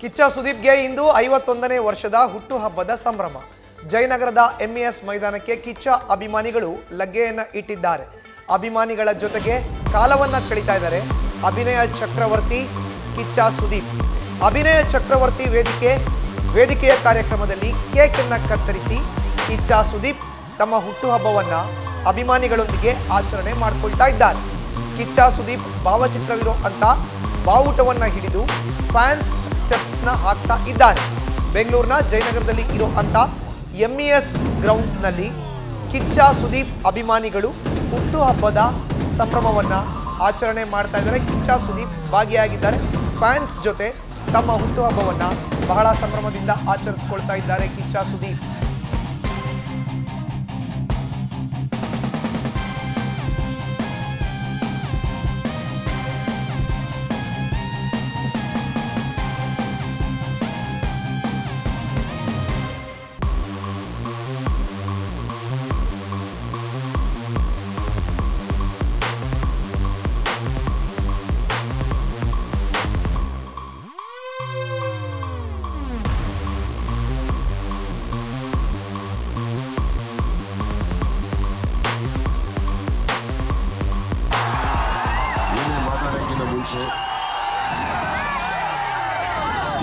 ಕಿಚ್ಚ ಸುದೀಪ್ಗೆ ಇಂದು 51ನೇ ವರ್ಷದ ಹುಟ್ಟುಹಬ್ಬದ ಸಂಭ್ರಮ. ಜಯನಗರದ ಎಂಇಎಸ್ ಮೈದಾನಕ್ಕೆ ಕಿಚ್ಚ ಅಭಿಮಾನಿಗಳು ಲಗ್ಗೆಯನ್ನ ಇಟ್ಟಿದ್ದಾರೆ. ಅಭಿಮಾನಿಗಳ ಜೊತೆಗೆ ಕಾಲವನ್ನ ಕಳೀತಾ ಇದ್ದಾರೆ ಅಭಿನಯ ಚಕ್ರವರ್ತಿ ಕಿಚ್ಚ ಸುದೀಪ್. ಅಭಿನಯ ಚಕ್ರವರ್ತಿ ವೇದಿಕೆಯ ಕಾರ್ಯಕ್ರಮದಲ್ಲಿ ಕೇಕ್ ಅನ್ನು ಕತ್ತರಿಸಿ ಕಿಚ್ಚ ಸುದೀಪ್ ತಮ್ಮ ಹುಟ್ಟುಹಬ್ಬವನ್ನ ಅಭಿಮಾನಿಗಳೊಂದಿಗೆ ಆಚರಣೆ ಮಾಡಿಕೊಳ್ತಾ ಇದ್ದಾರೆ. ಕಿಚ್ಚ ಸುದೀಪ್ ಭಾವಚಿತ್ರವಿರೋ ಅಂತ ಬಾವುಟವನ್ನ ಹಿಡಿದು ಫ್ಯಾನ್ಸ್ ಸ್ಟೆಪ್ಸ್ನ ಹಾಕ್ತಾ ಇದ್ದಾರೆ. ಬೆಂಗಳೂರಿನ ಜಯನಗರದಲ್ಲಿ ಇರೋ ಅಂತ ಎಂಇಎಸ್ ಗ್ರೌಂಡ್ಸ್ನಲ್ಲಿ ಕಿಚ್ಚ ಸುದೀಪ್ ಅಭಿಮಾನಿಗಳು ಹುಟ್ಟುಹಬ್ಬದ ಸಂಭ್ರಮವನ್ನ ಆಚರಣೆ ಮಾಡ್ತಾ ಇದ್ದಾರೆ. ಕಿಚ್ಚ ಸುದೀಪ್ ಭಾಗಿಯಾಗಿದ್ದಾರೆ. ಫ್ಯಾನ್ಸ್ ಜೊತೆ ತಮ್ಮ ಹುಟ್ಟುಹಬ್ಬವನ್ನ ಬಹಳ ಸಂಭ್ರಮದಿಂದ ಆಚರಿಸಿಕೊಳ್ತಾ ಇದ್ದಾರೆ ಕಿಚ್ಚ ಸುದೀಪ್.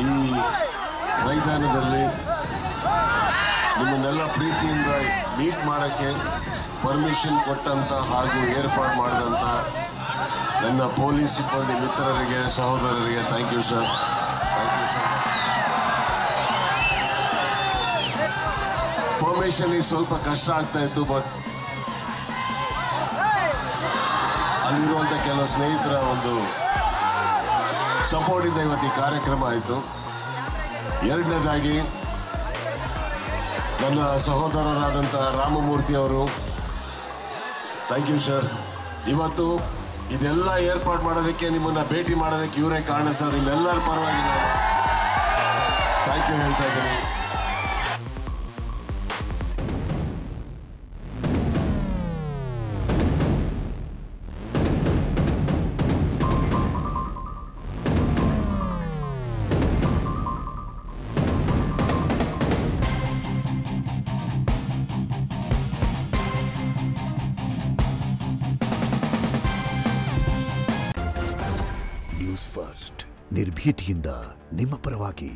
ಈ ಮೈದಾನದಲ್ಲಿ ನಿಮ್ಮನ್ನೆಲ್ಲ ಪ್ರೀತಿಯಿಂದ ಮೀಟ್ ಮಾಡೋಕ್ಕೆ ಪರ್ಮಿಷನ್ ಕೊಟ್ಟಂತ ಹಾಗೂ ಏರ್ಪಾಡು ಮಾಡಿದಂಥ ನನ್ನ ಪೊಲೀಸ್ ಸಿಬ್ಬಂದಿ ಮಿತ್ರರಿಗೆ ಸಹೋದರರಿಗೆ ಥ್ಯಾಂಕ್ ಯು ಸರ್. ಪರ್ಮಿಷನ್ ಸ್ವಲ್ಪ ಕಷ್ಟ ಆಗ್ತಾ ಇತ್ತು, ಬಟ್ ಅಲ್ಲಿರುವಂಥ ಕೆಲವು ಸ್ನೇಹಿತರ ಒಂದು ಸಪೋರ್ಟ್ ಇಂದ ಇವತ್ತು ಈ ಕಾರ್ಯಕ್ರಮ ಆಯಿತು. ಎರಡನೇದಾಗಿ ನನ್ನ ಸಹೋದರರಾದಂಥ ರಾಮಮೂರ್ತಿ ಅವರು ಥ್ಯಾಂಕ್ ಯು ಸರ್. ಇವತ್ತು ಇದೆಲ್ಲ ಏರ್ಪಾಡು ಮಾಡೋದಕ್ಕೆ, ನಿಮ್ಮನ್ನ ಭೇಟಿ ಮಾಡೋದಕ್ಕೆ ಇವರೇ ಕಾರಣ ಸರ್. ನಿಮ್ಮೆಲ್ಲರ ಪರವಾಗಿ ನಾನು ಥ್ಯಾಂಕ್ ಯು ಹೇಳ್ತಾ ಇದ್ದೀನಿ. ನ್ಯೂಸ್ ಫಸ್ಟ್ ನಿರ್ಭೀತಿಯಿಂದ ನಿಮ್ಮ ಪರವಾಗಿ.